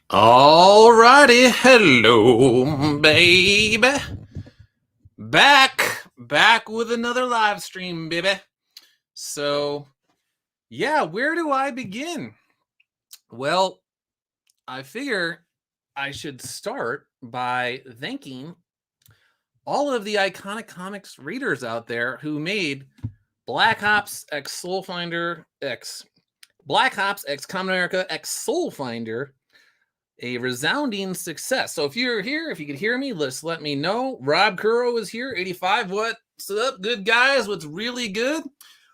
Alrighty, hello, baby. Back with another live stream, baby. So, yeah, where do I begin? Well, I figure I should start by thanking all of the iconic comics readers out there who made Black Ops X Soulfinder X Black Ops X Kamen America X Soulfinder a resounding success. So if you're here, if you could hear me, just let me know. Rob Curro is here, 85. What's up, good guys? What's really good?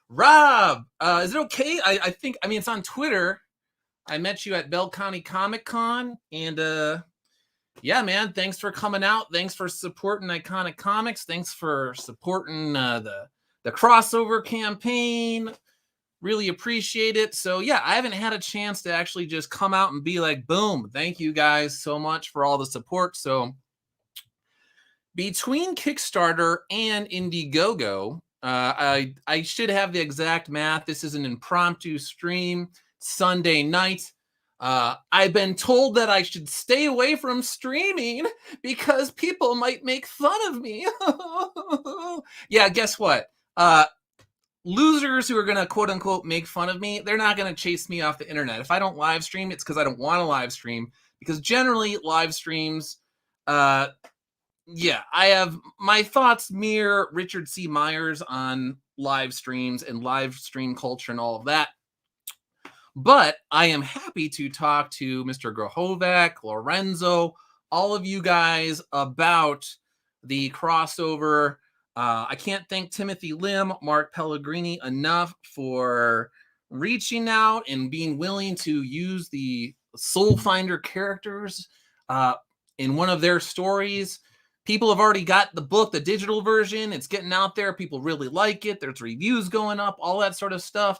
Rob, is it okay? I think, I mean, it's on Twitter. I met you at Bell County Comic Con, and yeah, man, thanks for coming out. Thanks for supporting Iconic Comics. Thanks for supporting the crossover campaign. Really appreciate it. So yeah, I haven't had a chance to actually just come out and be like, boom, thank you guys so much for all the support. So between Kickstarter and Indiegogo, I should have the exact math. This is an impromptu stream, Sunday night. I've been told that I should stay away from streaming because people might make fun of me. Yeah, guess what? Losers who are going to quote unquote make fun of me, they're not going to chase me off the internet. If I don't live stream, it's because I don't want to live stream, because generally live streams, yeah, I have my thoughts mirror Richard C. Myers on live streams and live stream culture and all of that. But I am happy to talk to Mr. Grohovac, Lorenzo, all of you guys about the crossover. I can't thank Timothy Lim, Mark Pellegrini enough for reaching out and being willing to use the Soulfinder characters in one of their stories. People have already got the book, the digital version. It's getting out there. People really like it. There's reviews going up, all that sort of stuff.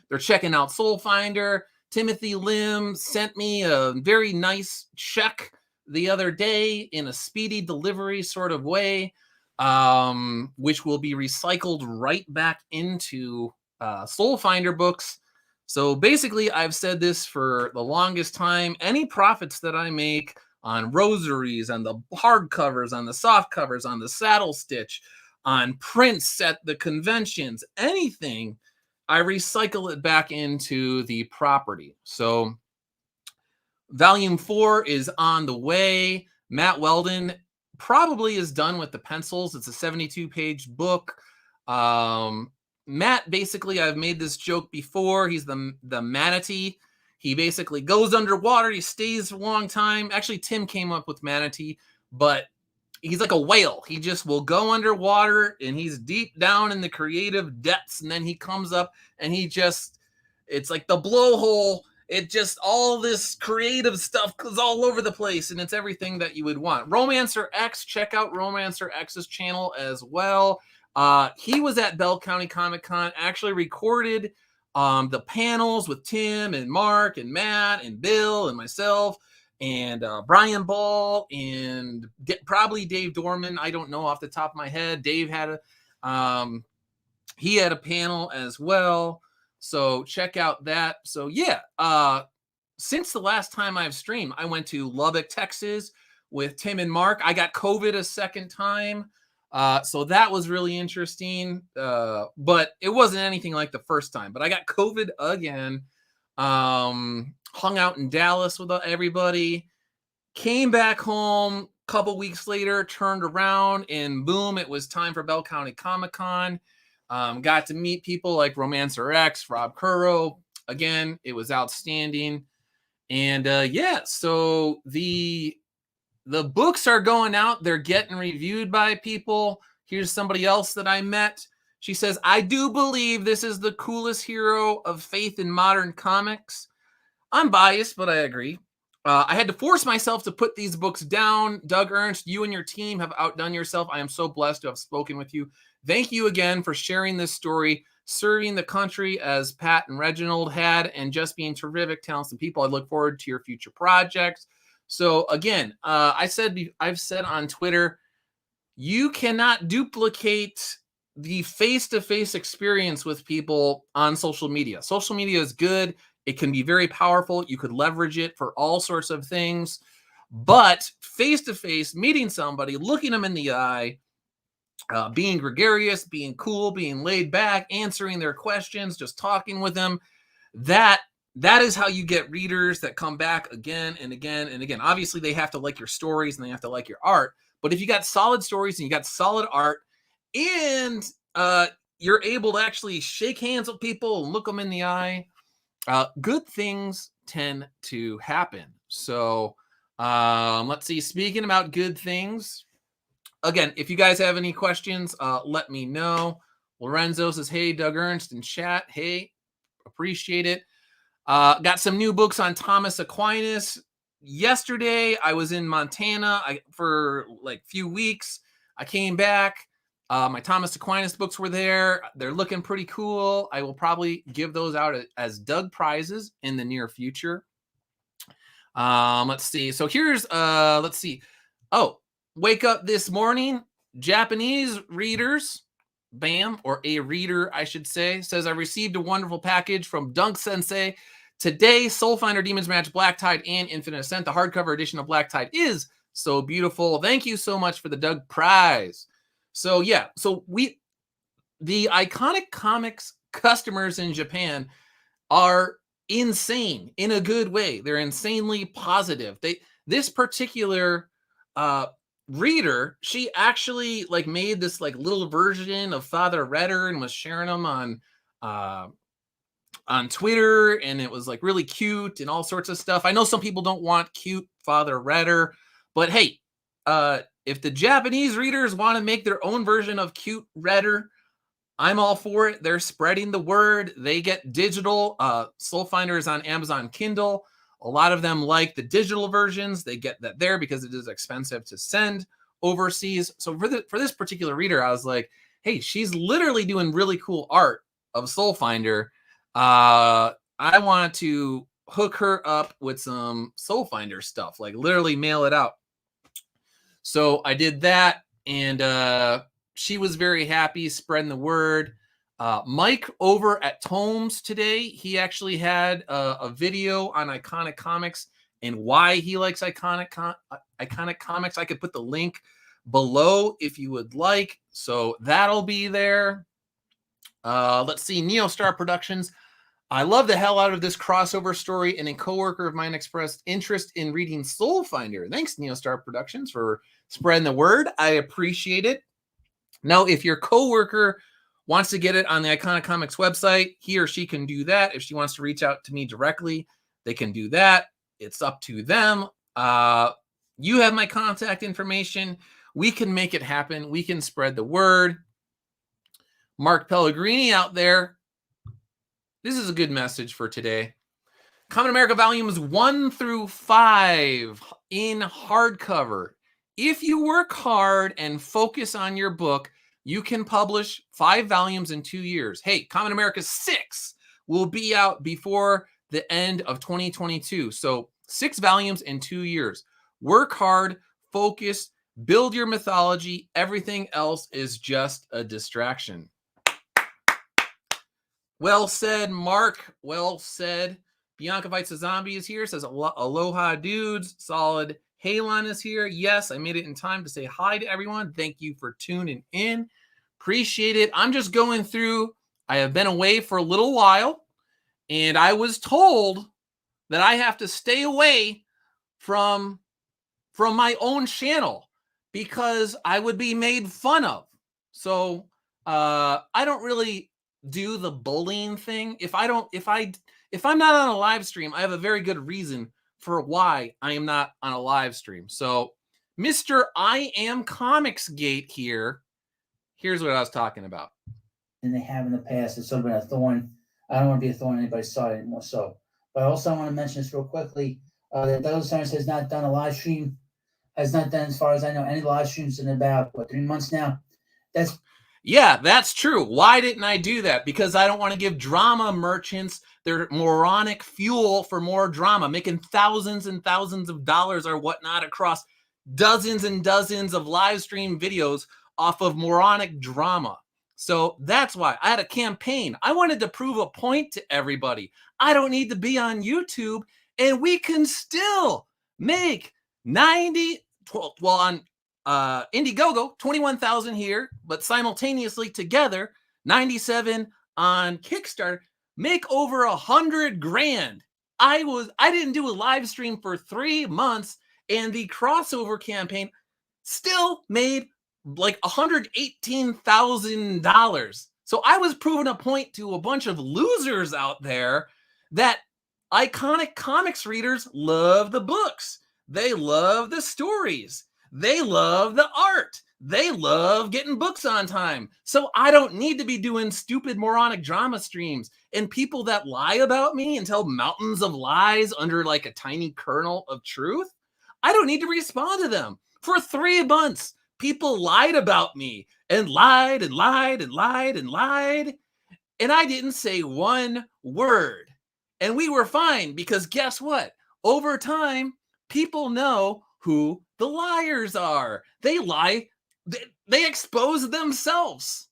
They're checking out Soulfinder. Timothy Lim sent me a very nice check the other day in a speedy delivery sort of way, which will be recycled right back into Soulfinder books. So basically, I've said this for the longest time. Any profits that I make on rosaries, on the hardcovers, on the soft covers, on the saddle stitch, on prints at the conventions, anything, I recycle it back into the property. So volume 4 is on the way. Matt Weldon probably is done with the pencils. It's a 72-page book. Matt, basically, I've made this joke before. He's the manatee. He basically goes underwater. He stays a long time. Actually, Tim came up with manatee, but he's like a whale. He just will go underwater and he's deep down in the creative depths. And then he comes up and he just, it's like the blowhole. It just, all this creative stuff goes all over the place, and it's everything that you would want. Romancer X, check out Romancer X's channel as well. He was at Bell County Comic Con, actually recorded the panels with Tim and Mark and Matt and Bill and myself and Brian Ball and probably Dave Dorman. I don't know off the top of my head. Dave had he had a panel as well. So check out that. So yeah, since the last time I've streamed, I went to Lubbock, Texas with Tim and Mark. I got COVID a second time. So that was really interesting. But it wasn't anything like the first time. But I got COVID again. Hung out in Dallas with everybody. Came back home a couple weeks later, turned around, and boom, it was time for Bell County Comic Con. Got to meet people like Romancer X, Rob Curro. Again, it was outstanding. And yeah, so the books are going out. They're getting reviewed by people. Here's somebody else that I met. She says, I do believe this is the coolest hero of faith in modern comics. I'm biased, but I agree. I had to force myself to put these books down. Doug Ernst, you and your team have outdone yourself. I am so blessed to have spoken with you. Thank you again for sharing this story, serving the country as Pat and Reginald had, and just being terrific, talented people. I look forward to your future projects. So again, I've said on Twitter, you cannot duplicate the face-to-face experience with people on social media. Social media is good. It can be very powerful. You could leverage it for all sorts of things. But face-to-face, meeting somebody, looking them in the eye, being gregarious, being cool, being laid back, answering their questions, just talking with them, that is how you get readers that come back again and again and again. Obviously, they have to like your stories and they have to like your art. But if you got solid stories and you got solid art, and you're able to actually shake hands with people and look them in the eye, good things tend to happen. So let's see. Speaking about good things, again, if you guys have any questions, let me know. Lorenzo says, hey, Doug Ernst in chat. Hey, appreciate it. Got some new books on Thomas Aquinas. Yesterday, I was in Montana for like a few weeks. I came back. My Thomas Aquinas books were there. They're looking pretty cool. I will probably give those out as Doug prizes in the near future. Let's see. So here's, let's see. Oh, wake up this morning. Japanese readers, bam, or a reader, I should say, says, I received a wonderful package from Dunk Sensei. Today, Soulfinder, Demon's Match, Black Tide, and Infinite Ascent. The hardcover edition of Black Tide is so beautiful. Thank you so much for the Doug prize. So yeah, so the Iconic Comics customers in Japan are insane in a good way. They're insanely positive. This particular reader, she actually like made this like little version of Father Redder and was sharing them on Twitter, and it was like really cute and all sorts of stuff. I know some people don't want cute Father Redder, but hey, if the Japanese readers want to make their own version of cute Redder, I'm all for it. They're spreading the word. They get digital. Soulfinder is on Amazon Kindle. A lot of them like the digital versions. They get that there because it is expensive to send overseas. So for this particular reader, I was like, hey, she's literally doing really cool art of Soulfinder. I want to hook her up with some Soulfinder stuff, like literally mail it out. So I did that, and she was very happy, spreading the word. Mike over at Tomes today, he actually had a video on Iconic Comics and why he likes Iconic Comics. I could put the link below if you would like. So that'll be there. Let's see, Neostar Productions. I love the hell out of this crossover story, and a coworker of mine expressed interest in reading Soulfinder. Thanks, Neostar Productions, for spreading the word. I appreciate it. Now, if your coworker wants to get it on the Iconic Comics website, he or she can do that. If she wants to reach out to me directly, they can do that. It's up to them. You have my contact information. We can make it happen. We can spread the word. Mark Pellegrini out there. This is a good message for today. Kamen America Volumes 1 through 5 in hardcover. If you work hard and focus on your book, you can publish 5 volumes in 2 years. Hey, Kamen America 6 will be out before the end of 2022. So 6 volumes in 2 years. Work hard, focus, build your mythology. Everything else is just a distraction. Well said, Mark. Well said. Bianca Fights a Zombie is here. Says, aloha, dudes. Solid. Halon is here. Yes, I made it in time to say hi to everyone. Thank you for tuning in. Appreciate it. I'm just going through. I have been away for a little while, and I was told that I have to stay away from my own channel because I would be made fun of. So I don't really do the bullying thing. If I'm not on a live stream, I have a very good reason for why I am not on a live stream. So Mr. I Am Comics Gate here, here's what I was talking about. And they have in the past, it's sort of been a thorn. I don't want to be a thorn in anybody's side anymore. So, but I also want to mention this real quickly. That Douglas Ernst has not done a live stream, has not done, as far as I know, any live streams in about 3 months now. That's true. Why didn't I do that? Because I don't want to give drama merchants their moronic fuel for more drama, making thousands and thousands of dollars or whatnot across dozens and dozens of live stream videos off of moronic drama. So that's why I had a campaign. I wanted to prove a point to everybody. I don't need to be on YouTube, and we can still make 90, well, on Indiegogo, 21,000 here, but simultaneously together, 97 on Kickstarter, make over 100 grand. I didn't do a live stream for 3 months, and the crossover campaign still made like $118,000. So I was proving a point to a bunch of losers out there that iconic comics readers love the books. They love the stories. They love the art. They love getting books on time. So I don't need to be doing stupid moronic drama streams. And people that lie about me and tell mountains of lies under like a tiny kernel of truth, I don't need to respond to them. For 3 months, people lied about me and lied and lied and lied and lied. And I didn't say one word. And we were fine because guess what? Over time, people know who the liars are. They lie. They expose themselves.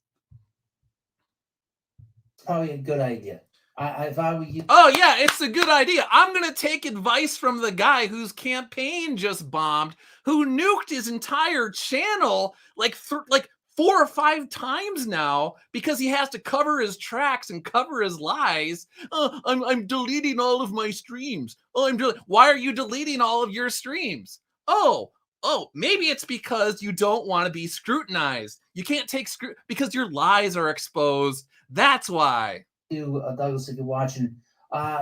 Probably a good idea. If I were you. Oh yeah, it's a good idea. I'm gonna take advice from the guy whose campaign just bombed, who nuked his entire channel like 4 or 5 times now because he has to cover his tracks and cover his lies. I'm deleting all of my streams. Why are you deleting all of your streams? Oh, maybe it's because you don't want to be scrutinized. You can't take because your lies are exposed. That's why. Douglas, if you're watching,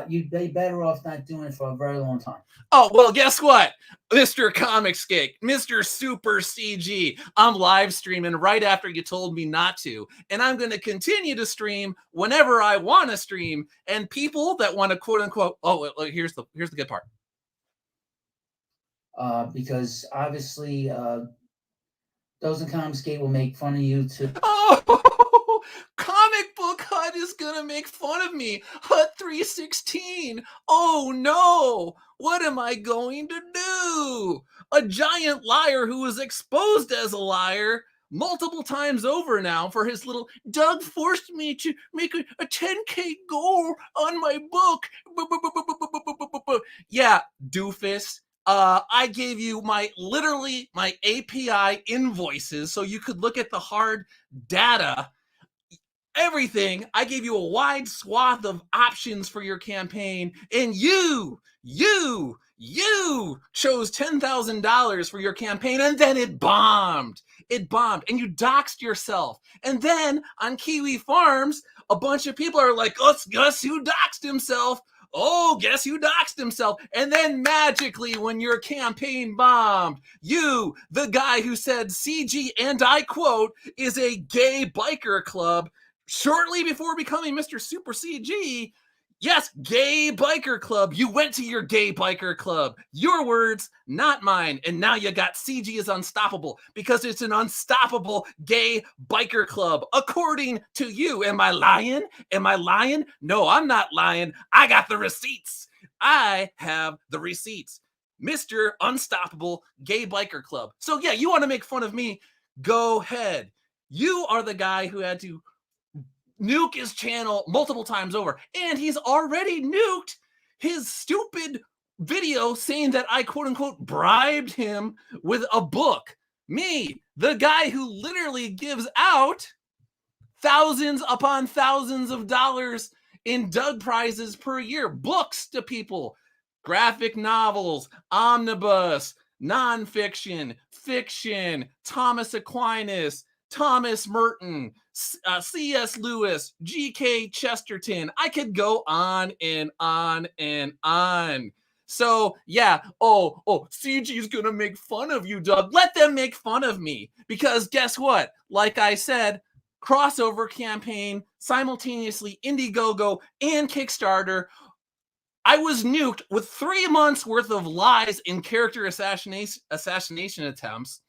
you'd be better off not doing it for a very long time. Oh, well, guess what? Mr. Comics Geek, Mr. Super CG, I'm live streaming right after you told me not to. And I'm going to continue to stream whenever I want to stream. And people that want to quote unquote, here's the good part. Because obviously, those in Comics Gate will make fun of you too. Oh, Comic Book Hut is gonna make fun of me. Hut 316. Oh no, what am I going to do? A giant liar who was exposed as a liar multiple times over now for his little Doug forced me to make a 10K goal on my book. Yeah, doofus. I gave you my API invoices so you could look at the hard data, everything. I gave you a wide swath of options for your campaign, and you chose $10,000 for your campaign, and then it bombed. It bombed, and you doxed yourself. And then on Kiwi Farms, a bunch of people are like, guess who doxed himself? Oh, guess who doxed himself? And then magically, when your campaign bombed, you, the guy who said CG, and I quote, is a gay biker club, shortly before becoming Mr. Super CG, yes, gay biker club. You went to your gay biker club. Your words, not mine. And now you got CG is unstoppable because it's an unstoppable gay biker club, according to you. Am I lying? Am I lying? No, I'm not lying. I got the receipts. I have the receipts. Mr. Unstoppable Gay Biker Club. So yeah, you want to make fun of me? Go ahead. You are the guy who had to nuke his channel multiple times over, and he's already nuked his stupid video saying that I quote unquote bribed him with a book. Me, the guy who literally gives out thousands upon thousands of dollars in Doug prizes per year, books to people, graphic novels, omnibus, nonfiction, fiction, Thomas Aquinas, Thomas Merton, C.S. Lewis, G.K. Chesterton. I could go on and on and on. So yeah, CG is gonna make fun of you, Doug. Let them make fun of me, because guess what? Like I said, crossover campaign, simultaneously Indiegogo and Kickstarter. I was nuked with 3 months worth of lies and character assassination attempts.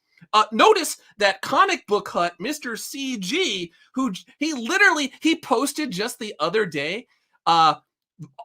Notice that Comic Book Hut, Mr. CG, who he posted just the other day,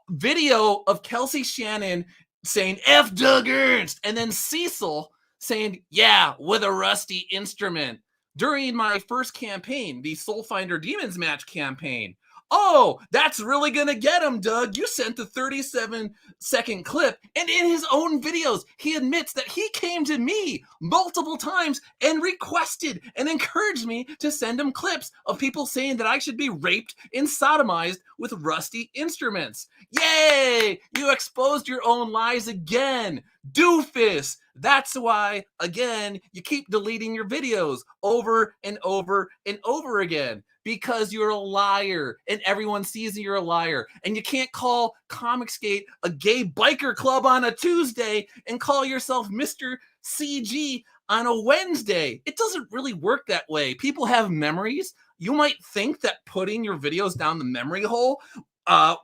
video of Kelsey Shannon saying F Doug Ernst, and then Cecil saying, yeah, with a rusty instrument. During my first campaign, the Soulfinder Demons match campaign, Oh, that's really going to get him, Doug. You sent the 37-second clip. And in his own videos, he admits that he came to me multiple times and requested and encouraged me to send him clips of people saying that I should be raped and sodomized with rusty instruments. Yay! You exposed your own lies again. Doofus! That's why, again, you keep deleting your videos over and over and over again, because you're a liar and everyone sees you're a liar. And you can't call Comicsgate a gay biker club on a Tuesday and call yourself Mr. CG on a Wednesday. It doesn't really work that way. People have memories. You might think that putting your videos down the memory hole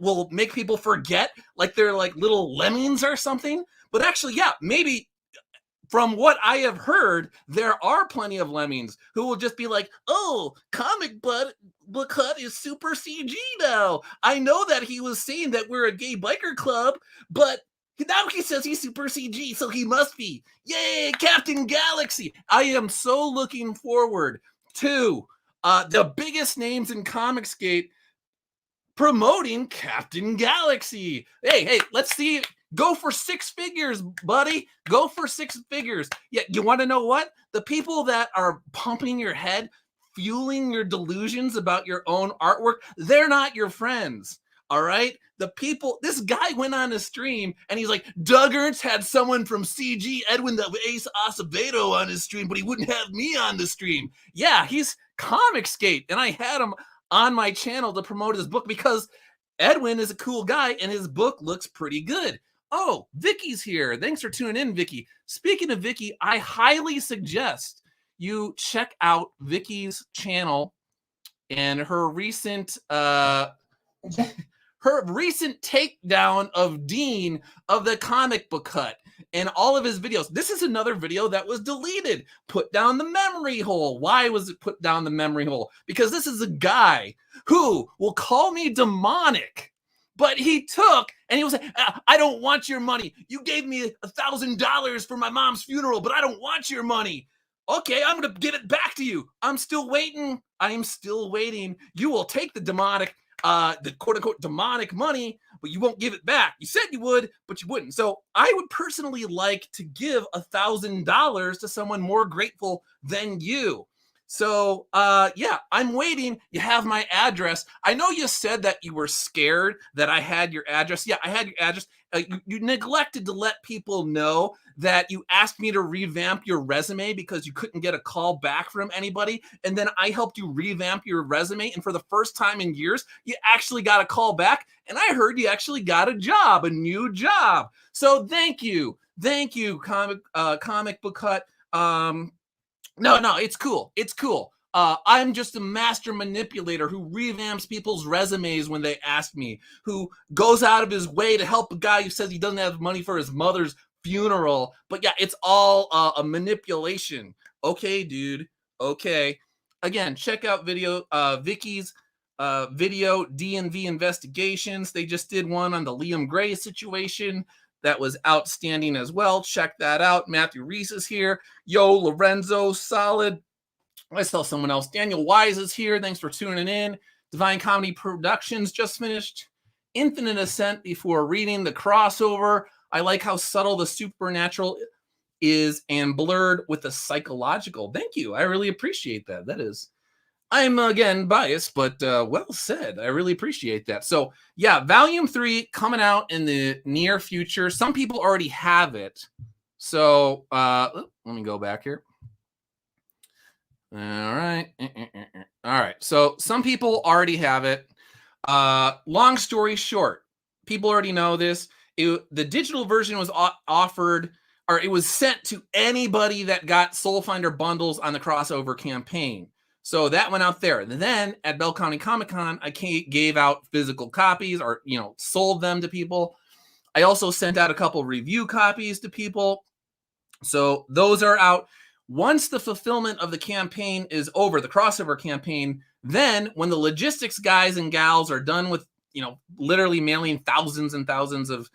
will make people forget, like they're like little lemmings or something. But actually, yeah, maybe from what I have heard, there are plenty of lemmings who will just be like, oh, Book Hut is super CG now. I know that he was saying that we're a gay biker club, but now he says he's super CG, so he must be. Yay, Captain Galaxy. I am so looking forward to the biggest names in Comicsgate promoting Captain Galaxy. Hey, let's see. Go for 6 figures, buddy. Go for 6 figures. Yeah, you want to know what? The people that are pumping your head, fueling your delusions about your own artwork, they're not your friends. All right? The people, this guy went on a stream and he's like, Doug Ernst had someone from CG, Edwin the Ace Acevedo, on his stream, but he wouldn't have me on the stream. Yeah, he's Comicsgate, and I had him on my channel to promote his book because Edwin is a cool guy and his book looks pretty good. Oh, Vicky's here. Thanks for tuning in, Vicky. Speaking of Vicky, I highly suggest you check out Vicky's channel and her recent takedown of Dean of the Comic Book Hut and all of his videos. This is another video that was deleted. Put down the memory hole. Why was it put down the memory hole? Because this is a guy who will call me demonic. But he took, and he was like, I don't want your money. You gave me $1,000 for my mom's funeral, but I don't want your money. Okay, I'm going to give it back to you. I'm still waiting. I'm still waiting. You will take the demonic, the quote-unquote demonic money, but you won't give it back. You said you would, but you wouldn't. So I would personally like to give $1,000 to someone more grateful than you. So, yeah, I'm waiting. You have my address. I know you said that you were scared that I had your address. Yeah, I had your address. You neglected to let people know that you asked me to revamp your resume because you couldn't get a call back from anybody. And then I helped you revamp your resume. And for the first time in years, you actually got a call back. And I heard you actually got a job, a new job. So thank you. Thank you, Comic Book Hut. No, it's cool. It's cool. I'm just a master manipulator who revamps people's resumes when they ask me, who goes out of his way to help a guy who says he doesn't have money for his mother's funeral. But yeah, it's all a manipulation. Okay, dude. Okay. Again, check out Vicky's video, D&V Investigations. They just did one on the Liam Gray situation. That was outstanding as well. Check that out. Matthew Reese is here. Yo, Lorenzo, solid. I saw someone else. Daniel Wise is here. Thanks for tuning in. Divine Comedy Productions just finished Infinite Ascent before reading the crossover. I like how subtle the supernatural is and blurred with the psychological. Thank you. I really appreciate that. That is... I'm, again, biased, but well said. I really appreciate that. So, yeah, Volume 3 coming out in the near future. Some people already have it. So, let me go back here. All right. All right. So, some people already have it. Long story short, people already know this. The digital version was offered, or it was sent to anybody that got Soulfinder bundles on the crossover campaign. So that went out there. And then at Bell County Comic Con, I gave out physical copies, or, sold them to people. I also sent out a couple review copies to people. So those are out. Once the fulfillment of the campaign is over, the crossover campaign, then when the logistics guys and gals are done with, literally mailing thousands and thousands of,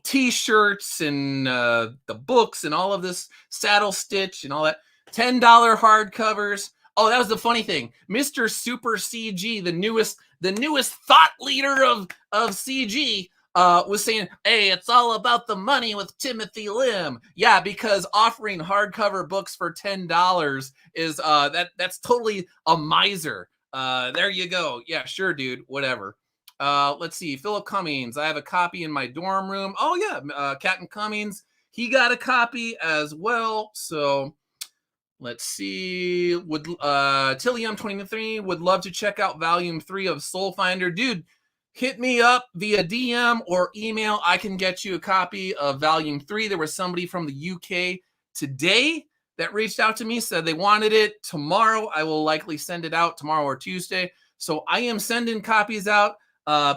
T-shirts and the books and all of this saddle stitch and all that, $10 hardcovers, Oh, that was the funny thing. Mr. Super CG, the newest thought leader of CG, was saying, "Hey, it's all about the money with Timothy Lim." Yeah, because offering hardcover books for $10 is that's totally a miser. There you go. Yeah, sure, dude. Whatever. Let's see. Philip Cummings. I have a copy in my dorm room. Oh yeah, Captain Cummings. He got a copy as well. So let's see. Would Tillium23 would love to check out volume 3 of Soulfinder. Dude, hit me up via DM or email. I can get you a copy of volume 3. There was somebody from the UK today that reached out to me, said they wanted it tomorrow. I will likely send it out tomorrow or Tuesday. So I am sending copies out.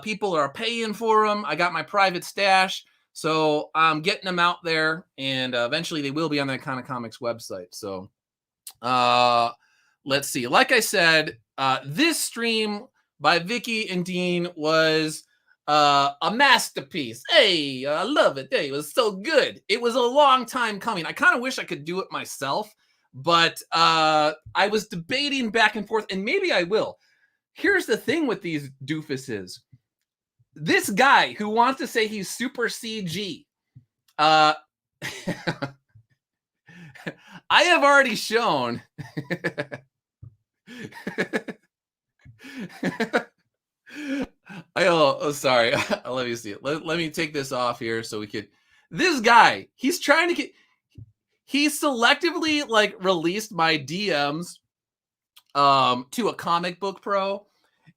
People are paying for them. I got my private stash. So I'm getting them out there, and eventually they will be on the Iconic Comics website. So let's see. Like I said, this stream by Vicky and Dean was a masterpiece. Hey, I love it. Hey, it was so good. It was a long time coming. I kind of wish I could do it myself, but I was debating back and forth, and maybe I will. Here's the thing with these doofuses. This guy who wants to say he's super CG, I have already shown. Sorry. Let me see it. Let me take this off here so we could. This guy, he's trying to get. He selectively like released my DMs to a comic book pro.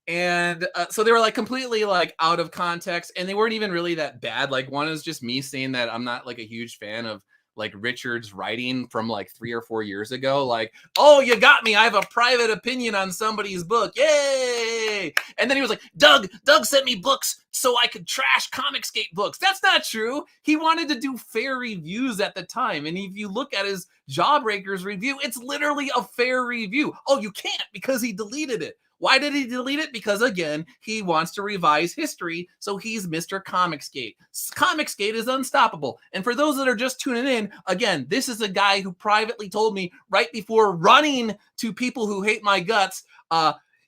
And so they were like completely like out of context, and they weren't even really that bad. Like one is just me saying that I'm not like a huge fan of like Richard's writing from like 3 or 4 years ago. Like, oh, you got me. I have a private opinion on somebody's book. Yay. And then he was like, Doug sent me books so I could trash Comicsgate books. That's not true. He wanted to do fair reviews at the time. And if you look at his Jawbreakers review, it's literally a fair review. Oh, you can't because he deleted it. Why did he delete it? Because, again, he wants to revise history, so he's Mr. Comicsgate. Comicsgate is unstoppable. And for those that are just tuning in, again, this is a guy who privately told me right before running to people who hate my guts,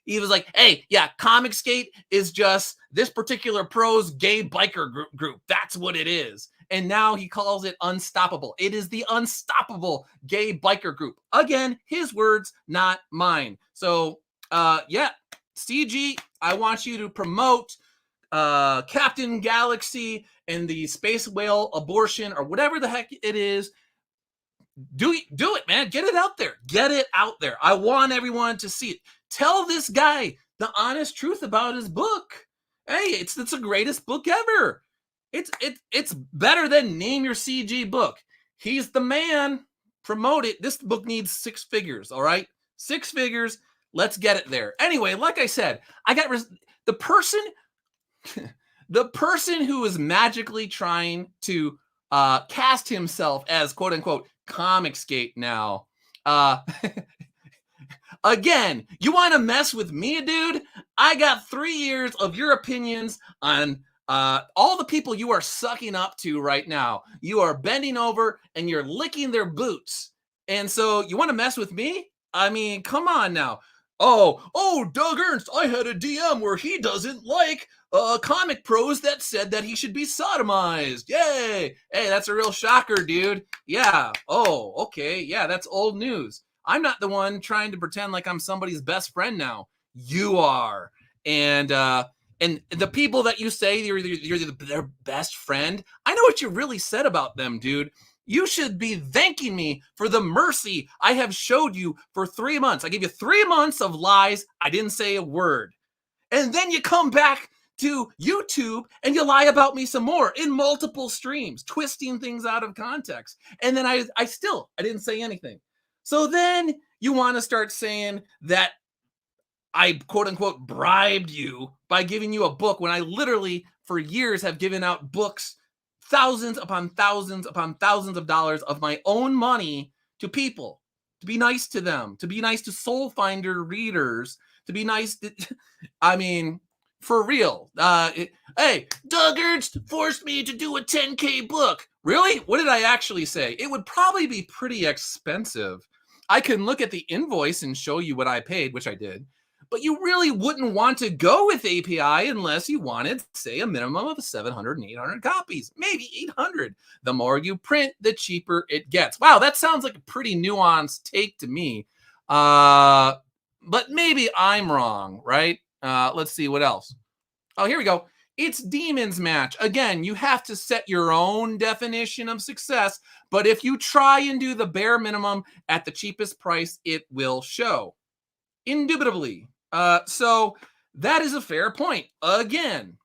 he was like, hey, yeah, Comicsgate is just this particular pro's gay biker group. That's what it is. And now he calls it unstoppable. It is the unstoppable gay biker group. Again, his words, not mine. So, yeah, CG, I want you to promote Captain Galaxy and the space whale abortion or whatever the heck it is. Do it, man. Get it out there. Get it out there. I want everyone to see it. Tell this guy the honest truth about his book. Hey, it's the greatest book ever. It's better than name your CG book. He's the man. Promote it. This book needs 6 figures, all right? 6 figures. Let's get it there. Anyway, like I said, I got the person who is magically trying to cast himself as quote unquote Comicsgate now. Again, you want to mess with me, dude? I got 3 years of your opinions on all the people you are sucking up to right now. You are bending over and you're licking their boots. And so you want to mess with me? I mean, come on now. Oh, Doug Ernst, I had a DM where he doesn't like comic pros that said that he should be sodomized. Yay. Hey, that's a real shocker, dude. Yeah. Oh, okay. Yeah, that's old news. I'm not the one trying to pretend like I'm somebody's best friend now. You are. And the people that you say you're their best friend, I know what you really said about them, dude. You should be thanking me for the mercy I have showed you for 3 months. I gave you 3 months of lies. I didn't say a word. And then you come back to YouTube and you lie about me some more in multiple streams, twisting things out of context. And then I didn't say anything. So then you want to start saying that I quote unquote bribed you by giving you a book when I literally for years have given out books, thousands upon thousands upon thousands of dollars of my own money to people, to be nice to them, to be nice to Soulfinder readers, to be nice to, I mean, for real. Hey, Doug Ernst forced me to do a 10K book. Really? What did I actually say? It would probably be pretty expensive. I can look at the invoice and show you what I paid, which I did. But you really wouldn't want to go with API unless you wanted, say, a minimum of 700 and 800 copies, maybe 800. The more you print, the cheaper it gets. Wow, that sounds like a pretty nuanced take to me. But maybe I'm wrong, right? Let's see what else. Oh, here we go. It's Demon's Match. Again, you have to set your own definition of success, but if you try and do the bare minimum at the cheapest price, it will show. Indubitably. So that is a fair point. Again,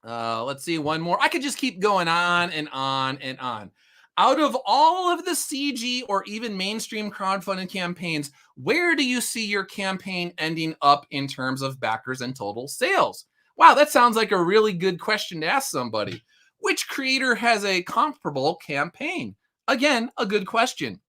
let's see one more. I could just keep going on and on and on. Out of all of the CG or even mainstream crowdfunding campaigns, where do you see your campaign ending up in terms of backers and total sales? Wow, that sounds like a really good question to ask somebody. Which creator has a comparable campaign? Again, a good question.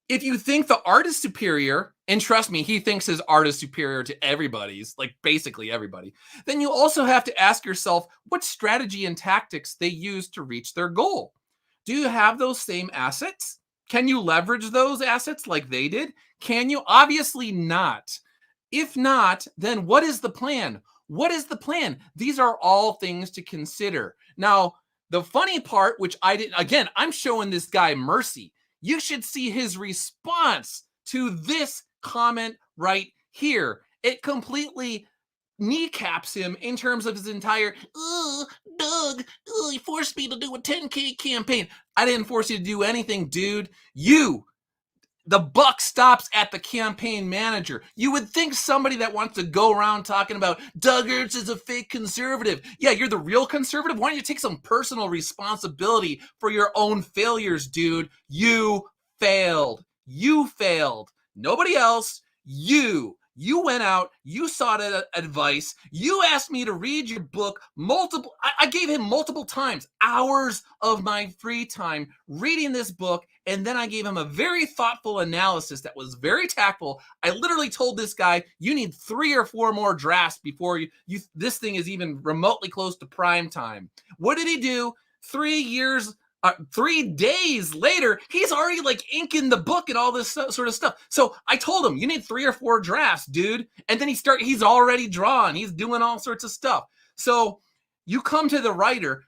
If you think the art is superior, and trust me, he thinks his art is superior to everybody's, like basically everybody, then you also have to ask yourself what strategy and tactics they use to reach their goal. Do you have those same assets? Can you leverage those assets like they did? Can you? Obviously not. If not, then what is the plan? What is the plan? These are all things to consider. Now, the funny part, which I didn't, again, I'm showing this guy mercy. You should see his response to this comment right here. It completely kneecaps him in terms of his entire, Doug, you forced me to do a 10K campaign. I didn't force you to do anything, dude. The buck stops at the campaign manager. You would think somebody that wants to go around talking about Doug Ernst is a fake conservative. Yeah, you're the real conservative. Why don't you take some personal responsibility for your own failures, dude? You failed. You failed. Nobody else. You went out, you sought advice, you asked me to read your book I gave him multiple times, hours of my free time reading this book, and then I gave him a very thoughtful analysis that was very tactful. I literally told this guy, you need 3 or 4 more drafts before this thing is even remotely close to prime time. What did he do? 3 days later, he's already like inking the book and all this sort of stuff. So I told him, you need 3 or 4 drafts, dude. And then he's already drawn. He's doing all sorts of stuff. So you come to the writer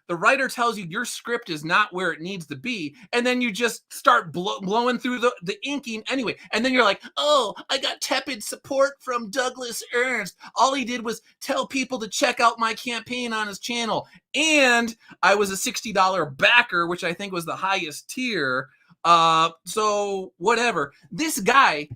tells you your script is not where it needs to be, and then you just start blowing through the inking anyway. And then you're like, oh, I got tepid support from Douglas Ernst. All he did was tell people to check out my campaign on his channel. And I was a $60 backer, which I think was the highest tier. So whatever. This guy,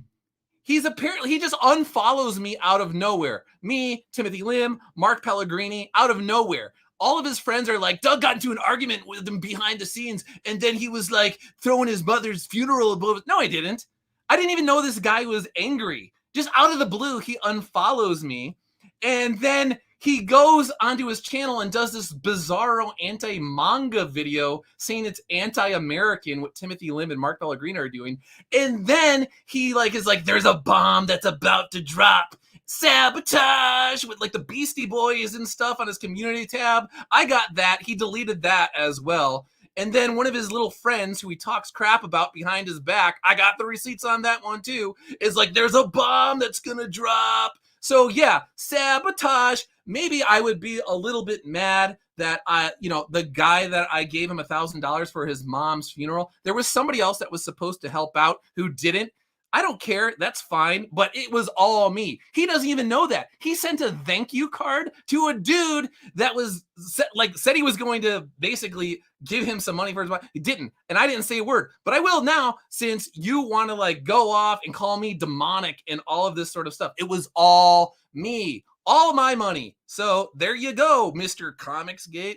he just unfollows me out of nowhere. Me, Timothy Lim, Mark Pellegrini, out of nowhere. All of his friends are like, Doug got into an argument with him behind the scenes, and then he was like throwing his mother's funeral above. No, I didn't. I didn't even know this guy was angry. Just out of the blue, he unfollows me, and then he goes onto his channel and does this bizarro anti-manga video saying it's anti-American, what Timothy Lim and Mark Pellegrini are doing. And then he is like, there's a bomb that's about to drop. Sabotage with like the Beastie Boys and stuff on his community tab. I got that. He deleted that as well. And then one of his little friends who he talks crap about behind his back, I got the receipts on that one too, is like, there's a bomb that's gonna drop. So yeah, sabotage. Maybe I would be a little bit mad that the guy that I gave him $1,000 for his mom's funeral, there was somebody else that was supposed to help out who didn't. I don't care. That's fine. But it was all me. He doesn't even know that. He sent a thank you card to a dude that was said he was going to basically give him some money for his wife. He didn't. And I didn't say a word. But I will now, since you want to go off and call me demonic and all of this sort of stuff. It was all me. All my money. So there you go, Mr. Comicsgate.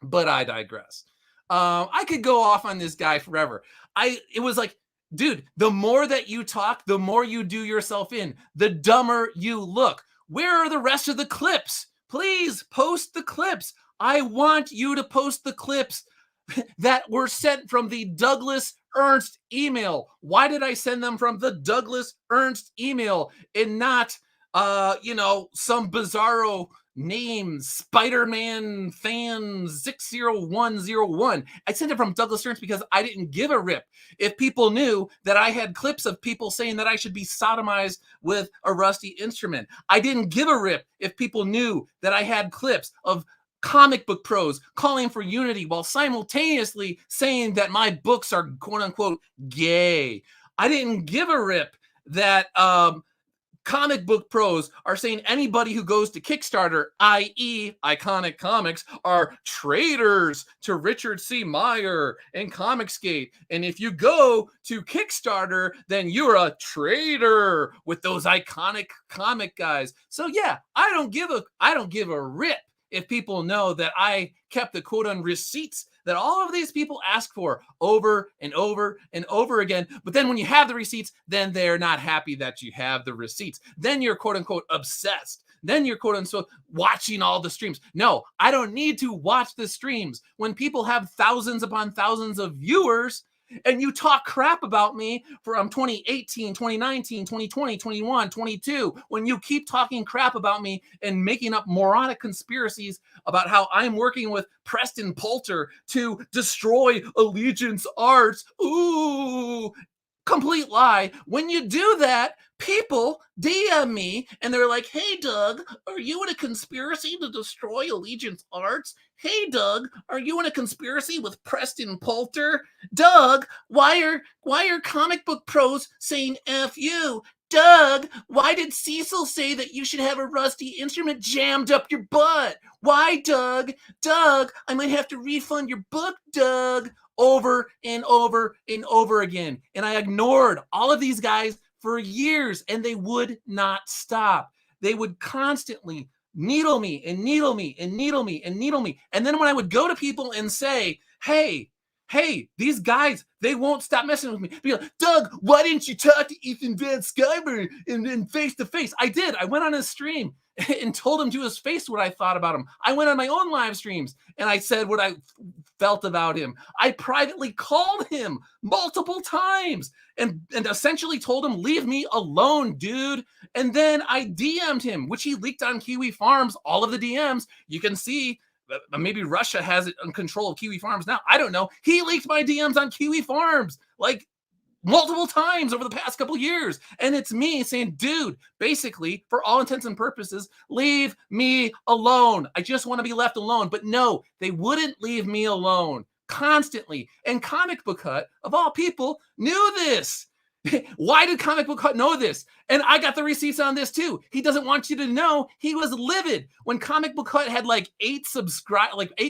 But I digress. I could go off on this guy forever. It was like, dude, the more that you talk, the more you do yourself in, the dumber you look. Where are the rest of the clips? Please post the clips. I want you to post the clips that were sent from the Douglas Ernst email. Why did I send them from the Douglas Ernst email and not, some bizarro name Spider-Man fan 60101. I sent it from Douglas Stearns because I didn't give a rip if people knew that I had clips of people saying that I should be sodomized with a rusty instrument. I didn't give a rip if people knew that I had clips of comic book pros calling for unity while simultaneously saying that my books are quote unquote gay. I didn't give a rip that comic book pros are saying anybody who goes to Kickstarter, i.e. Iconic Comics, are traitors to Richard C. Meyer and Comicsgate. And if you go to Kickstarter, then you're a traitor with those iconic comic guys. So yeah, I don't give a rip if people know that I kept the quote on receipts that all of these people ask for over and over and over again. But then when you have the receipts, then they're not happy that you have the receipts. Then you're quote unquote obsessed. Then you're quote unquote watching all the streams. No, I don't need to watch the streams. When people have thousands upon thousands of viewers, and you talk crap about me from 2018, 2019, 2020, 21, 22, when you keep talking crap about me and making up moronic conspiracies about how I'm working with Preston Poulter to destroy Allegiance Arts. Ooh, complete lie. When you do that, people DM me and they're like, hey, Doug, are you in a conspiracy to destroy Allegiance Arts? Hey, Doug, are you in a conspiracy with Preston Poulter? Doug, why are comic book pros saying F you? Doug, why did Cecil say that you should have a rusty instrument jammed up your butt? Why, Doug? Doug, I might have to refund your book, Doug. Over and over and over again. And I ignored all of these guys for years, and they would not stop. They would constantly needle me and needle me and needle me and needle me. And then when I would go to people and say, hey, these guys, they won't stop messing with me. Be like, Doug, why didn't you talk to Ethan Van Sciver in face to face? I did. I went on his stream and told him to his face what I thought about him. I went on my own live streams and I said what I felt about him. I privately called him multiple times and essentially told him, leave me alone, dude. And then I DM'd him, which he leaked on Kiwi Farms, all of the DMs. You can see maybe Russia has it in control of Kiwi Farms now. I don't know. He leaked my DMs on Kiwi Farms like multiple times over the past couple years. And it's me saying, dude, basically, for all intents and purposes, leave me alone. I just want to be left alone. But no, they wouldn't leave me alone constantly. And Comic Book Hut, of all people, knew this. Why did Comic Book Hut know this? And I got the receipts on this too. He doesn't want you to know he was livid. When Comic Book Hut had like 8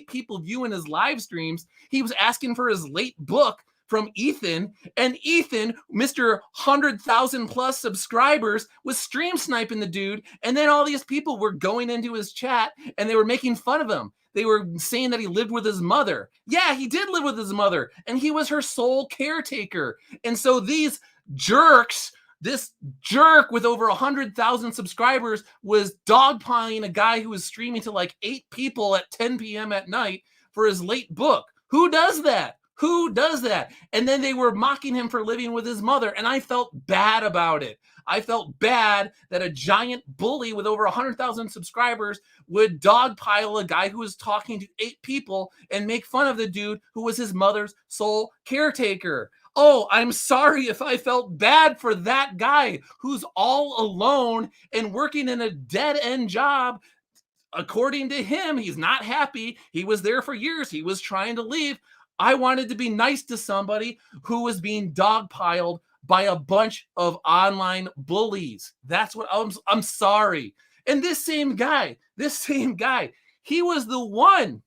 people viewing his live streams, he was asking for his late book from Ethan, and Ethan, Mr. 100,000 plus subscribers, was stream sniping the dude. And then all these people were going into his chat and they were making fun of him. They were saying that he lived with his mother. Yeah, he did live with his mother, and he was her sole caretaker. And so these jerks, this jerk with over 100,000 subscribers was dogpiling a guy who was streaming to like 8 people at 10 p.m. at night for his late book. Who does that? Who does that? And then they were mocking him for living with his mother, and I felt bad about it. I felt bad that a giant bully with over 100,000 subscribers would dogpile a guy who was talking to 8 people and make fun of the dude who was his mother's sole caretaker. Oh, I'm sorry if I felt bad for that guy who's all alone and working in a dead-end job. According to him, he's not happy. He was there for years. He was trying to leave. I wanted to be nice to somebody who was being dogpiled by a bunch of online bullies. That's what I'm sorry. And this same guy, he was the one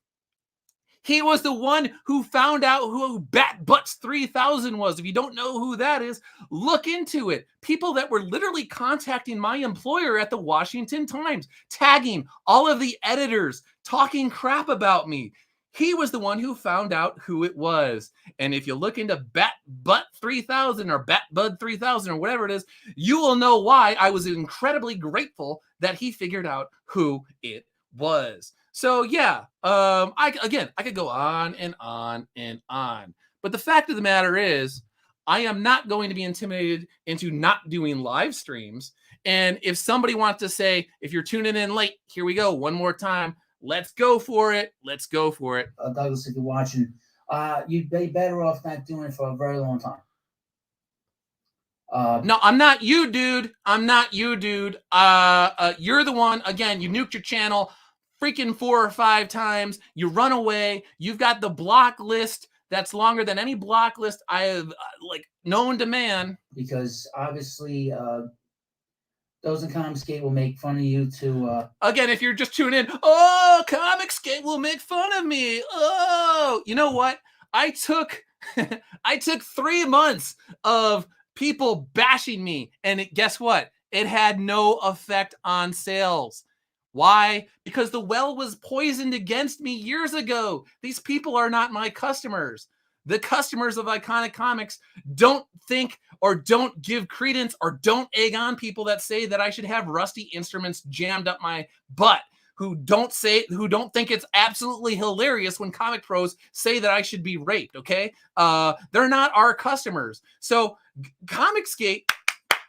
who found out who Bat Butts 3000 was. If you don't know who that is, look into it. People that were literally contacting my employer at the Washington Times, tagging all of the editors, talking crap about me. He was the one who found out who it was. And if you look into Bat Butt 3000 or Bat Bud 3000 or whatever it is, you will know why I was incredibly grateful that he figured out who it was. So yeah, I could go on and on and on. But the fact of the matter is, I am not going to be intimidated into not doing live streams. And if somebody wants to say, if you're tuning in late, here we go, one more time. Let's go for it. Let's go for it. Douglas, if you're watching, you'd be better off not doing it for a very long time. No, I'm not you, dude. I'm not you, dude. You're the one. Again, you nuked your channel freaking 4 or 5 times. You run away. You've got the block list that's longer than any block list I have known to man. Because obviously, those in Comicsgate will make fun of you too. Again, if you're just tuning in, oh, Comicsgate will make fun of me. Oh, you know what? I took 3 months of people bashing me, and guess what? It had no effect on sales. Why? Because the well was poisoned against me years ago. These people are not my customers. The customers of Iconic Comics don't think or don't give credence or don't egg on people that say that I should have rusty instruments jammed up my butt, who don't think it's absolutely hilarious when comic pros say that I should be raped, okay? They're not our customers. So Comicsgate,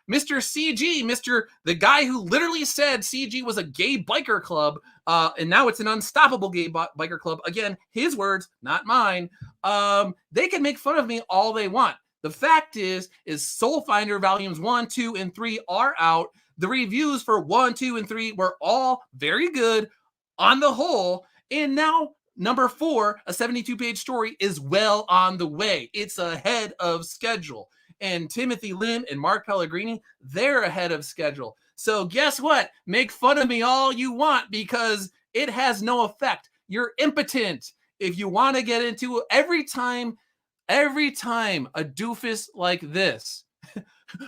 Mr. CG, the guy who literally said CG was a gay biker club, and now it's an unstoppable gay biker club. Again, his words, not mine. They can make fun of me all they want. The fact is Soulfinder volumes 1, 2, and 3 are out. The reviews for 1, 2, and 3 were all very good on the whole. And now number 4, a 72-page story, is well on the way. It's ahead of schedule. And Timothy Lynn and Mark Pellegrini, they're ahead of schedule. So guess what? Make fun of me all you want because it has no effect. You're impotent. If you want to get into every time a doofus like this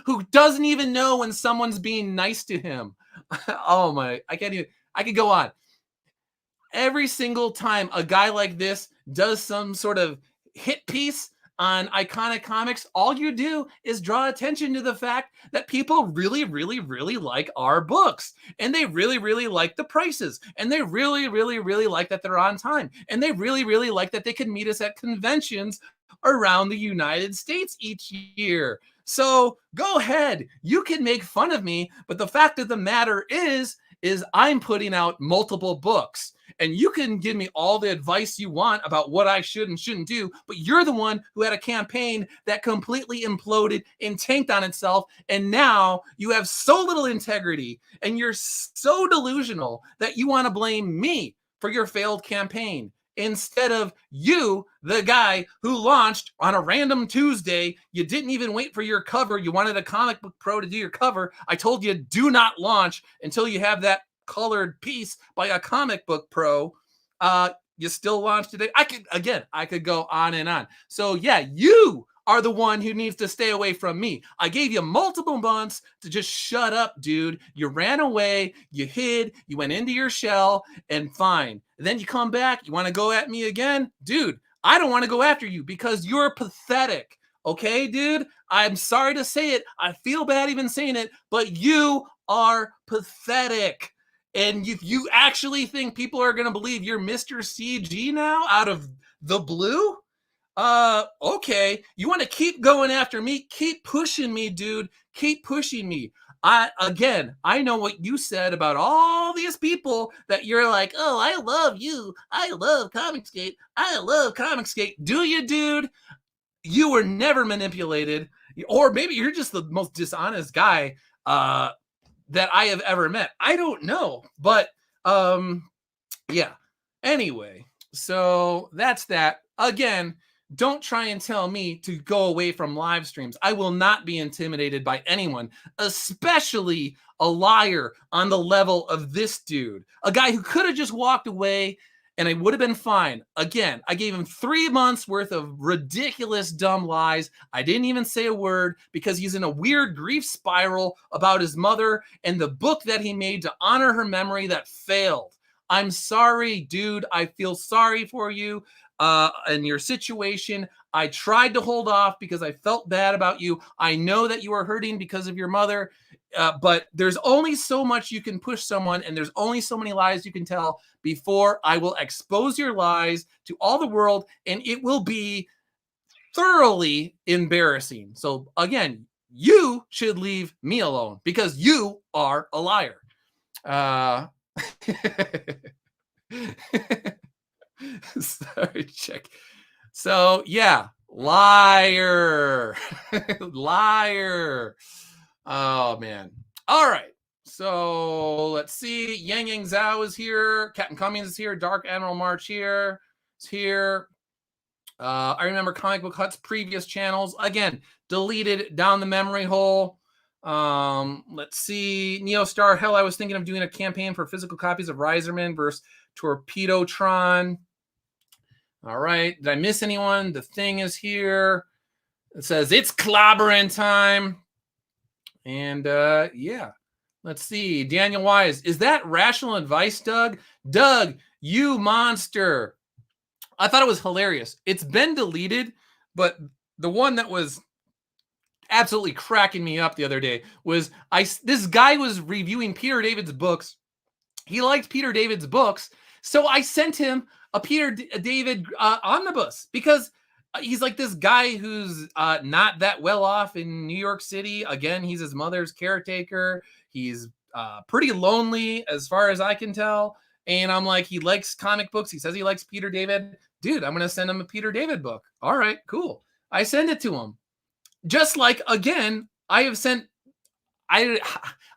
who doesn't even know when someone's being nice to him. Oh my, I could go on. Every single time a guy like this does some sort of hit piece on Iconic Comics, all you do is draw attention to the fact that people really, really, really like our books. And they really, really like the prices. And they really, really, really like that they're on time. And they really, really like that they can meet us at conventions around the United States each year. So go ahead. You can make fun of me. But the fact of the matter is I'm putting out multiple books. And you can give me all the advice you want about what I should and shouldn't do, but you're the one who had a campaign that completely imploded and tanked on itself, and now you have so little integrity, and you're so delusional that you want to blame me for your failed campaign, instead of you, the guy who launched on a random Tuesday. You didn't even wait for your cover. You wanted a comic book pro to do your cover. I told you, do not launch until you have that colored piece by a comic book pro. You still launch today. I could go on and on. So yeah, you are the one who needs to stay away from me. I gave you multiple months to just shut up, dude. You ran away, you hid, you went into your shell, and fine. And then you come back, you want to go at me again? Dude, I don't want to go after you because you're pathetic. Okay, dude? I'm sorry to say it. I feel bad even saying it, but you are pathetic. And if you actually think people are going to believe you're Mr. CG now out of the blue, okay. You want to keep going after me? Keep pushing me, dude. Keep pushing me. I know what you said about all these people that you're like, oh, I love you. I love Comicsgate. I love Comicsgate. Do you, dude? You were never manipulated. Or maybe you're just the most dishonest guy, that I have ever met. I don't know, but yeah. Anyway, so that's that. Again, don't try and tell me to go away from live streams. I will not be intimidated by anyone, especially a liar on the level of this dude, a guy who could have just walked away and I would have been fine. Again, I gave him 3 months worth of ridiculous, dumb lies. I didn't even say a word because he's in a weird grief spiral about his mother and the book that he made to honor her memory that failed. I'm sorry, dude. I feel sorry for you and your situation. I tried to hold off because I felt bad about you. I know that you are hurting because of your mother, but there's only so much you can push someone, and there's only so many lies you can tell before I will expose your lies to all the world, and it will be thoroughly embarrassing. So again, you should leave me alone because you are a liar. Sorry, check. So yeah, liar. Liar. Oh man. All right. So let's see. Yang Yang Zhao is here. Captain Cummings is here. Dark Admiral March here. Is here. I remember Comic Book Hut's previous channels. Again, deleted down the memory hole. Let's see. Neostar. Hell, I was thinking of doing a campaign for physical copies of Riserman versus Torpedotron. All right. Did I miss anyone? The Thing is here. It says it's clobbering time. And yeah. Let's see. Daniel Wise. Is that rational advice, Doug? Doug, you monster. I thought it was hilarious. It's been deleted, but the one that was absolutely cracking me up the other day was this guy was reviewing Peter David's books. He liked Peter David's books, so I sent him a Peter David omnibus because he's like this guy who's not that well off in New York City. Again, he's his mother's caretaker. He's pretty lonely as far as I can tell. And I'm like, he likes comic books. He says he likes Peter David. Dude, I'm going to send him a Peter David book. All right, cool. I send it to him. Just like, again, I have sent, I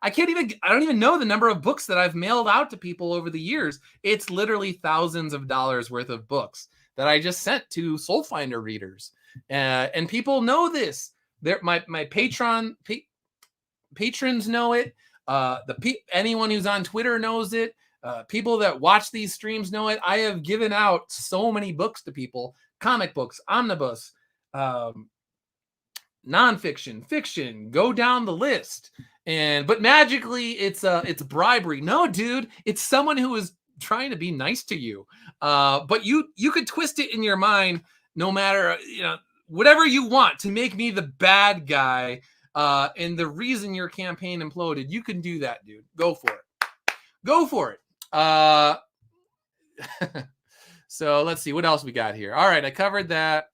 don't even know the number of books that I've mailed out to people over the years. It's literally thousands of dollars worth of books that I just sent to Soulfinder readers. And people know this. My patrons know it. Anyone who's on Twitter knows it. People that watch these streams know it. I have given out so many books to people, comic books, omnibus, nonfiction, fiction, go down the list. But magically it's bribery. No, dude, it's someone who is trying to be nice to you. But you could twist it in your mind no matter, whatever you want to make me the bad guy. And the reason your campaign imploded, you can do that, dude. Go for it. Go for it. So let's see what else we got here. All right, I covered that.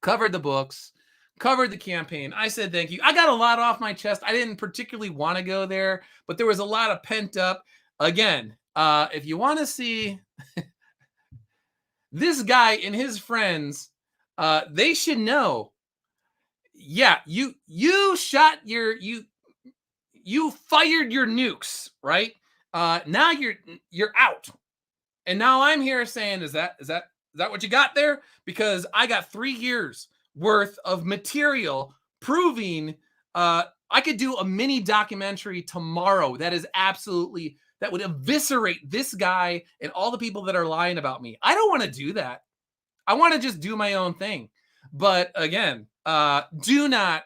Covered the books. Covered the campaign. I said thank you. I got a lot off my chest. I didn't particularly want to go there, but there was a lot of pent up. Again, if you want to see this guy and his friends, they should know. Yeah, you shot you fired your nukes, right? Now you're out. And now I'm here saying, is that what you got there? Because I got 3 years worth of material proving I could do a mini documentary tomorrow that would eviscerate this guy and all the people that are lying about me. I don't want to do that. I want to just do my own thing. But again, do not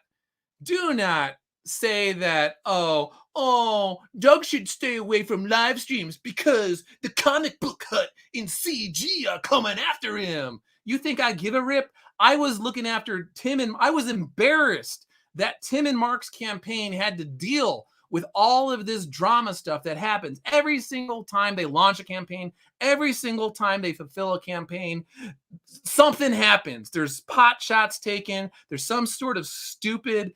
say that, Doug should stay away from live streams because the Comic Book Hut in CG are coming after him. You think I give a rip? I was looking after Tim, and I was embarrassed that Tim and Mark's campaign had to deal with all of this drama stuff that happens every single time they launch a campaign, every single time they fulfill a campaign. Something happens. There's pot shots taken. There's some sort of stupid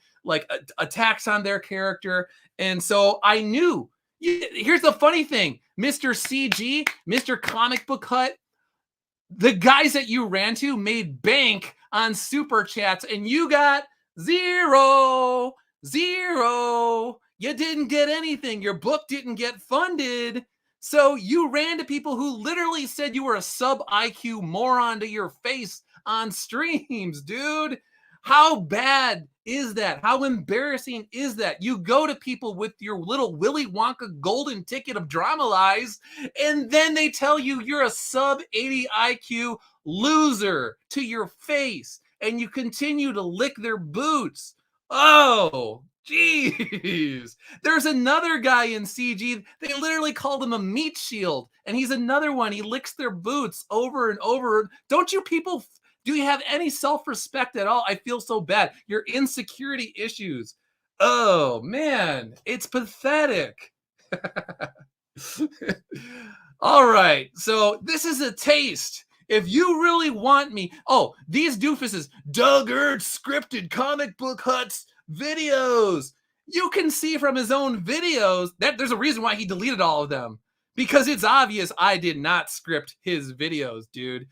attacks on their character. And so I knew. Here's the funny thing, Mr. CG, Mr. Comic Book Hut, the guys that you ran to made bank on super chats, and you got zero. You didn't get anything. Your book didn't get funded. So you ran to people who literally said you were a sub IQ moron to your face on streams, dude. How bad is that? How embarrassing is that? You go to people with your little Willy Wonka golden ticket of drama lies, and then they tell you you're a sub 80 IQ loser to your face, and you continue to lick their boots. Oh, jeez. There's another guy in CG. They literally called him a meat shield, and he's another one. He licks their boots over and over. Don't you people... Do you have any self-respect at all? I feel so bad. Your insecurity issues. Oh, man. It's pathetic. All right. So this is a taste. If you really want me... Oh, these doofuses. Doug Erd scripted Comic Book Hut's videos. You can see from his own videos that there's a reason why he deleted all of them. Because it's obvious I did not script his videos, dude.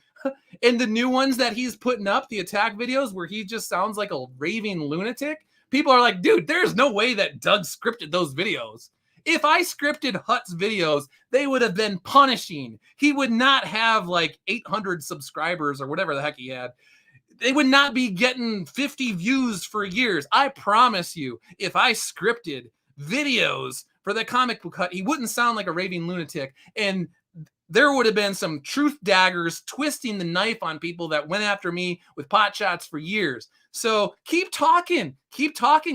And the new ones that he's putting up, the attack videos where he just sounds like a raving lunatic, people are like, dude, there's no way that Doug scripted those videos. If I scripted Hut's videos, they would have been punishing. He would not have like 800 subscribers or whatever the heck he had. They would not be getting 50 views for years. I promise you, if I scripted videos for the comic book Hut, he wouldn't sound like a raving lunatic. And there would have been some truth daggers twisting the knife on people that went after me with pot shots for years. So keep talking,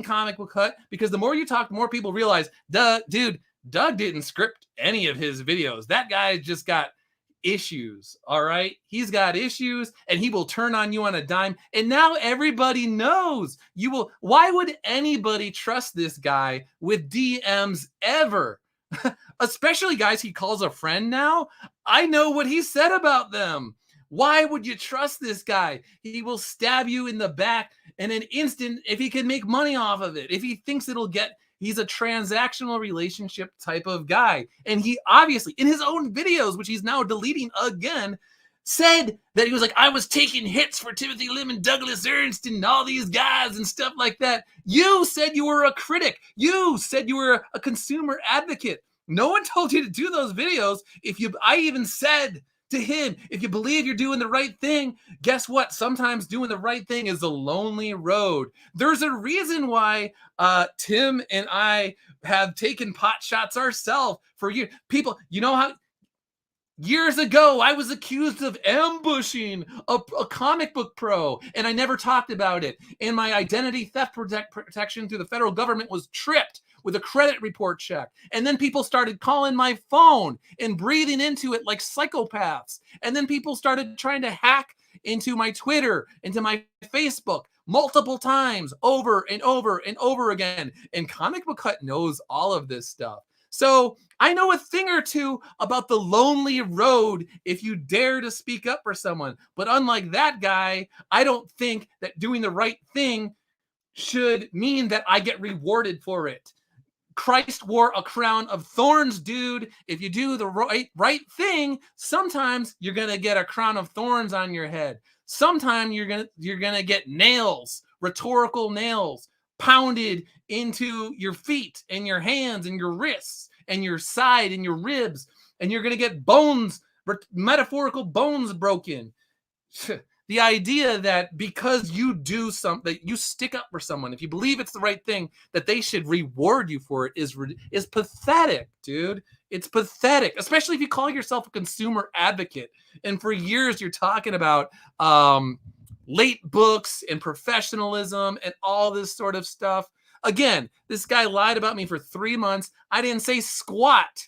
comic book Hut, because the more you talk, the more people realize, Doug didn't script any of his videos. That guy just got issues. All right. He's got issues and he will turn on you on a dime. And now everybody knows you will. Why would anybody trust this guy with DMs ever? Especially guys he calls a friend now. I know what he said about them. Why would you trust this guy? He will stab you in the back in an instant if he can make money off of it. If he thinks he's a transactional relationship type of guy. And he obviously, in his own videos, which he's now deleting again, said that he was like, I was taking hits for Timothy Lim and Douglas Ernst and all these guys and stuff like that. You said you were a critic. You said you were a consumer advocate. No one told you to do those videos. I even said to him, if you believe you're doing the right thing, guess what? Sometimes doing the right thing is a lonely road. There's a reason why Tim and I have taken pot shots ourselves for years. People, you know how years ago I was accused of ambushing a comic book pro, and I never talked about it. And my identity theft protection through the federal government was tripped with a credit report check. And then people started calling my phone and breathing into it like psychopaths. And then people started trying to hack into my Twitter, into my Facebook multiple times over and over and over again. And Comic Book Hut knows all of this stuff. So I know a thing or two about the lonely road if you dare to speak up for someone. But unlike that guy, I don't think that doing the right thing should mean that I get rewarded for it. Christ wore a crown of thorns, dude. If you do the right thing, sometimes you're gonna get a crown of thorns on your head. Sometimes you're gonna get nails, rhetorical nails, pounded into your feet and your hands and your wrists and your side and your ribs, and you're gonna get bones, metaphorical bones broken. The idea that because you do something, you stick up for someone, if you believe it's the right thing, that they should reward you for it is pathetic, dude. It's pathetic, especially if you call yourself a consumer advocate. And for years, you're talking about late books and professionalism and all this sort of stuff. Again, this guy lied about me for 3 months. I didn't say squat.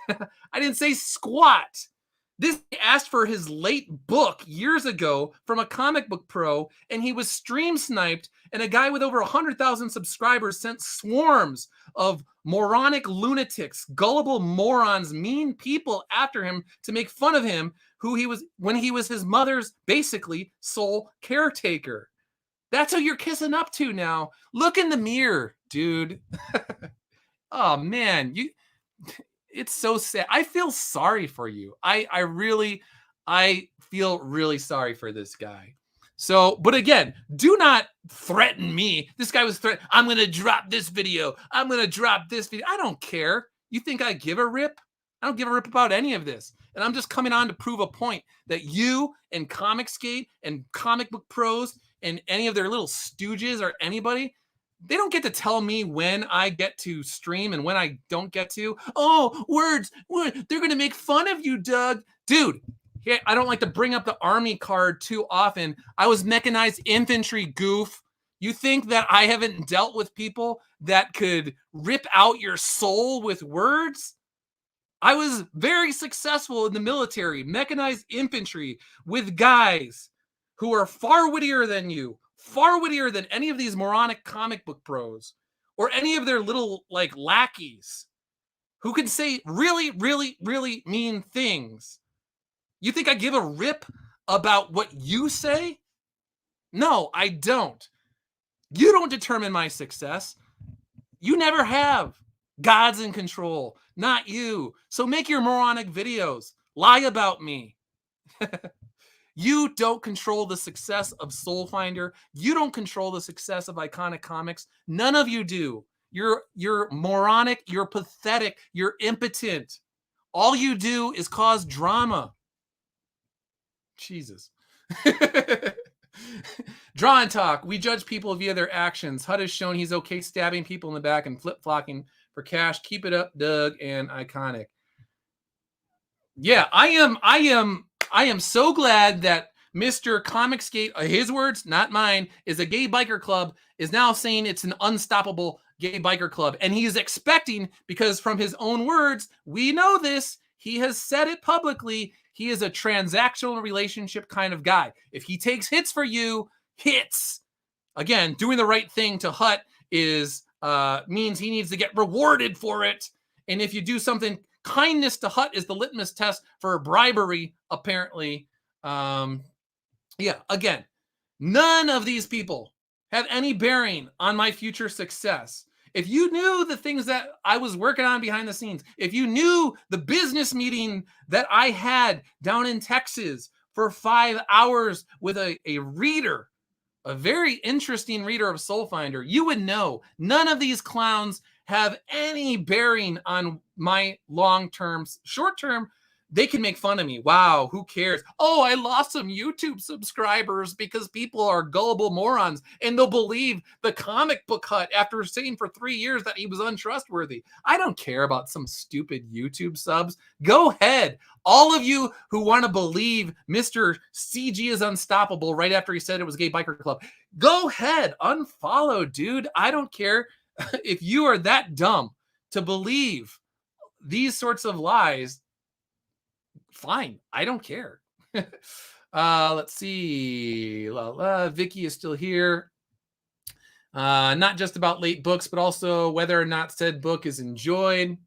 I didn't say squat. This guy asked for his late book years ago from a comic book pro, and he was stream sniped, and a guy with over 100,000 subscribers sent swarms of moronic lunatics, gullible morons, mean people after him to make fun of him, when he was his mother's, basically, sole caretaker. That's who you're kissing up to now. Look in the mirror, dude. Oh, man. It's so sad. I feel sorry for you. I feel really sorry for this guy. So, but again, do not threaten me. This guy was threatening. I'm going to drop this video. I'm going to drop this video. I don't care. You think I give a rip? I don't give a rip about any of this. And I'm just coming on to prove a point that you and Comicsgate and comic book pros and any of their little stooges or anybody, they don't get to tell me when I get to stream and when I don't get to. Oh, words. They're going to make fun of you, Doug. Dude, I don't like to bring up the Army card too often. I was mechanized infantry, goof. You think that I haven't dealt with people that could rip out your soul with words? I was very successful in the military, mechanized infantry, with guys who are far wittier than you, far wittier than any of these moronic comic book pros or any of their little like lackeys who can say really, really, really mean things. You think I give a rip about what you say? No, I don't. You don't determine my success. You never have. God's in control, not you. So make your moronic videos. Lie about me. You don't control the success of Soulfinder. You don't control the success of Iconic Comics. None of you do. You're moronic. You're pathetic. You're impotent. All you do is cause drama. Jesus. Draw and talk. We judge people via their actions. HUD has shown he's okay stabbing people in the back and flip-flocking for cash. Keep it up, Doug and Iconic. Yeah, I am so glad that Mr. Comicsgate, his words, not mine, is a gay biker club, is now saying it's an unstoppable gay biker club. And he's expecting, because from his own words, we know this, he has said it publicly, he is a transactional relationship kind of guy. If he takes hits for you, hits. Again, doing the right thing to Hut is means he needs to get rewarded for it. And if you do something, kindness to Hut is the litmus test for bribery, apparently. Yeah, again, none of these people have any bearing on my future success. If you knew the things that I was working on behind the scenes, if you knew the business meeting that I had down in Texas for 5 hours with a reader, a very interesting reader of Soulfinder, you would know none of these clowns have any bearing on my long-term. Short-term, they can make fun of me. Wow, who cares? Oh, I lost some YouTube subscribers because people are gullible morons and they'll believe the comic book Hut after saying for 3 years that he was untrustworthy. I don't care about some stupid YouTube subs. Go ahead. All of you who want to believe Mr. CG is unstoppable right after he said it was Gay Biker Club, go ahead. Unfollow, dude. I don't care. If you are that dumb to believe these sorts of lies, fine. I don't care. Let's see. Vicky is still here. Not just about late books, but also whether or not said book is enjoyed.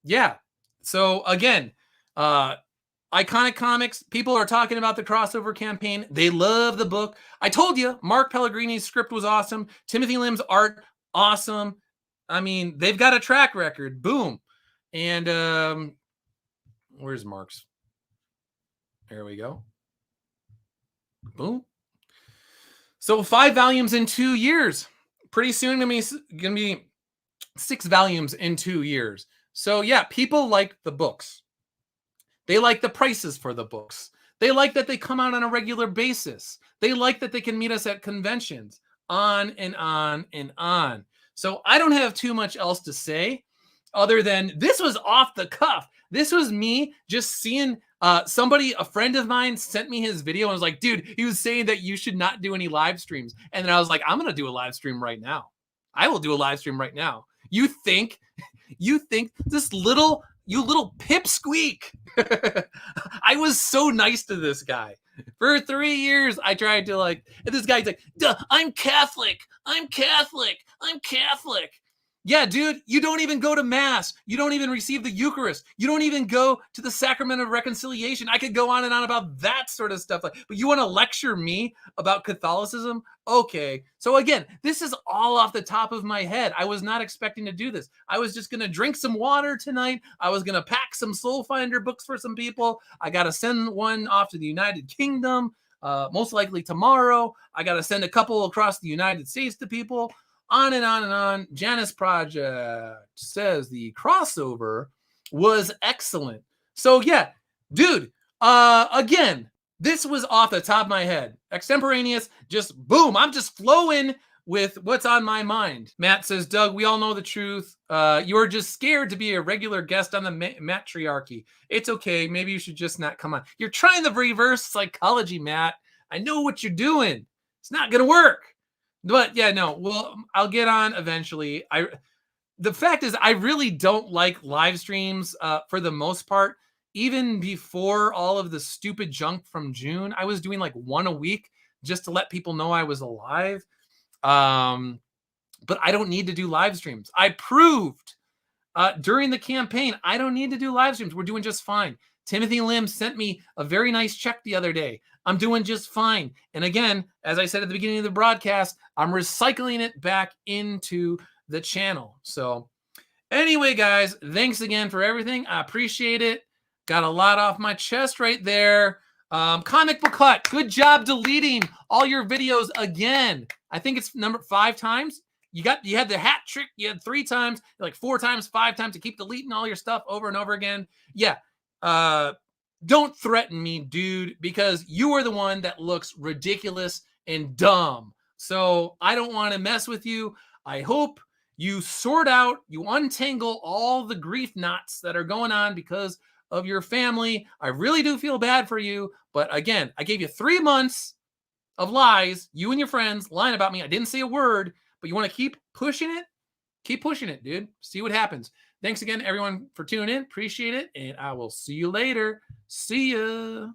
Yeah. So again, Iconic Comics, people are talking about the crossover campaign. They love the book. I told you, Mark Pellegrini's script was awesome. Timothy Lim's art, awesome. I mean, they've got a track record. Boom. And where's Mark's? There we go. Boom. So 5 volumes in 2 years. Pretty soon gonna be 6 volumes in 2 years. So yeah, people like the books. They like the prices for the books. They like that they come out on a regular basis. They like that they can meet us at conventions. On and on and on. So I don't have too much else to say other than this was off the cuff. This was me just seeing somebody, a friend of mine sent me his video and was like, dude, he was saying that you should not do any live streams. And then I was like, I'm going to do a live stream right now. I will do a live stream right now. You think this little, you little pipsqueak. I was so nice to this guy. For 3 years, I tried to and this guy's like, duh, I'm Catholic. I'm Catholic. I'm Catholic. Yeah, dude, you don't even go to Mass. You don't even receive the Eucharist. You don't even go to the Sacrament of Reconciliation. I could go on and on about that sort of stuff. But you want to lecture me about Catholicism? Okay. So again, this is all off the top of my head. I was not expecting to do this. I was just going to drink some water tonight. I was going to pack some Soulfinder books for some people. I got to send one off to the United Kingdom, most likely tomorrow. I got to send a couple across the United States to people. On and on and on. Janice Project says the crossover was excellent. So yeah, dude, again, this was off the top of my head. Extemporaneous, just boom. I'm just flowing with what's on my mind. Matt says, Doug, we all know the truth. You are just scared to be a regular guest on the matriarchy. It's okay. Maybe you should just not come on. You're trying the reverse psychology, Matt. I know what you're doing. It's not going to work. But yeah, no, well, I'll get on eventually. The fact is, I really don't like live streams for the most part. Even before all of the stupid junk from June, I was doing like 1 a week just to let people know I was alive. But I don't need to do live streams. I proved during the campaign, I don't need to do live streams. We're doing just fine. Timothy Lim sent me a very nice check the other day. I'm doing just fine. And again, as I said at the beginning of the broadcast, I'm recycling it back into the channel. So anyway, guys, thanks again for everything. I appreciate it. Got a lot off my chest right there. Comic Book Hut, good job deleting all your videos again. I think it's number 5 times. You had the hat trick. You had 3 times, like 4 times, 5 times to keep deleting all your stuff over and over again. Yeah. Don't threaten me, dude, because you are the one that looks ridiculous and dumb. So I don't want to mess with you. I hope you sort out, you untangle all the grief knots that are going on because of your family. I really do feel bad for you. But again, I gave you 3 months of lies, you and your friends lying about me. I didn't say a word, but you want to keep pushing it? Keep pushing it, dude. See what happens. Thanks again, everyone, for tuning in. Appreciate it. And I will see you later. See ya.